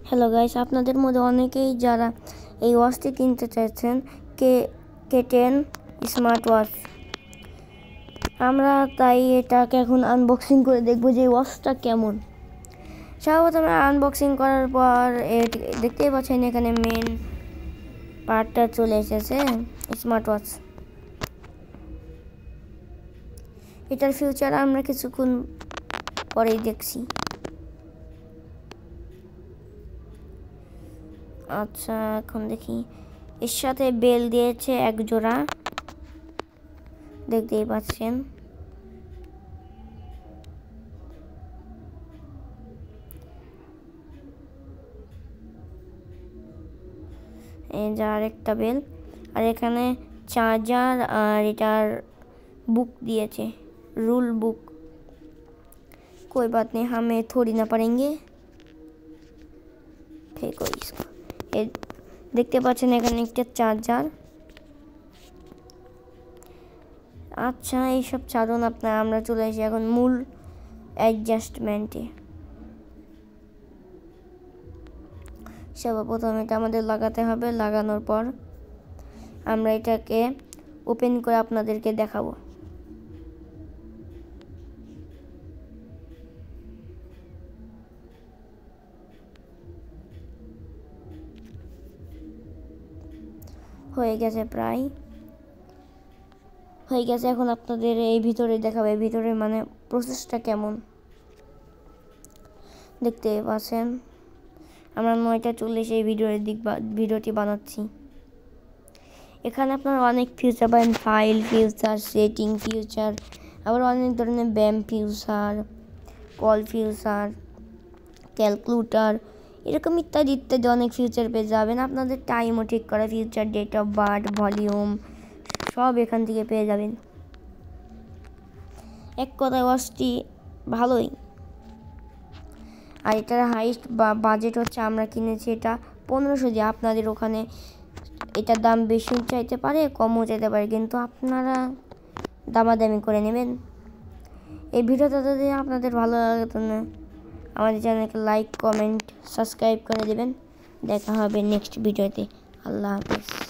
Hello guys, আপনাদের মধ্যে অনেকেই যারা এই ওয়াচটি কিনতে চাইছেন, K10 স্মার্ট ওয়াচ। আমরা তাই এটাকে এখন আনবক্সিং করে দেখব যে এই ওয়াচটা কেমন। সর্বপ্রথমে আনবক্সিং করার পর দেখতেই পাচ্ছেন এখানে মেন পার্টটা চলে এসেছে, স্মার্ট ওয়াচ। এটার ফিউচার আমরা কিছুক্ষণ পরেই দেখছি। আচ্ছা, এখন দেখি এর সাথে বেল দিয়েছে এক জোড়া, দেখতেই পাচ্ছেন। এই যে আরেকটা বেল, আর এখানে চার্জার আর এটার बुक दिए, रूल बुक। कोई बात नहीं, हमें थोड़ी ना पढ़ेंगे, फेंको इसको। देखते पाচ্ছেন এখানে একটা চার্জার। আচ্ছা, এইসব ছাড়ুন আপনারা, আমরা চলে আসি এখন মূল অ্যাডজাস্টমেন্টে। সর্বপ্রথম এটা আমাদের লাগাতে হবে। লাগানোর পর আমরা এটাকে ওপেন করে আপনাদেরকে দেখাবো। হয়ে গেছে, প্রায় হয়ে গেছে। এখন আপনাদের এই ভিতরে দেখাবো, এই ভিতরে মানে প্রসেসটা কেমন দেখতে পাচ্ছেন। আমরা 9:40 এই ভিডিওটি বানাচ্ছি। এখানে আপনারা অনেক ফিচার পাবেন, ফাইল ফিচার, সেটিং ফিচার, আবার অনেক ধরনের ব্যাম ফিচার, কল ফিচার, ক্যালকুলেটর, এরকম ইত্যাদি ইত্যাদি অনেক ফিচার পেয়ে যাবেন। আপনাদের টাইমও ঠিক করা feature, date of birth, volume সব এখান থেকে পেয়ে যাবেন। এক কথায় ওয়াচটি ভালোই। আর এটার হাইস্ট বাজেট হচ্ছে, আমরা কিনেছি এটা 1500 দিয়ে। আপনাদের ওখানে এটার দাম বেশি চাইতে পারে, কমও চাইতে পারে, কিন্তু আপনারা দামাদামি করে নেবেন। এই ভিডিওটা যদি আপনাদের ভালো লাগে তাহলে আমাদের চ্যানেলকে লাইক, কমেন্ট, সাবস্ক্রাইব করে দেবেন। দেখা হবে নেক্সট ভিডিওতে। আল্লাহ হাফেজ।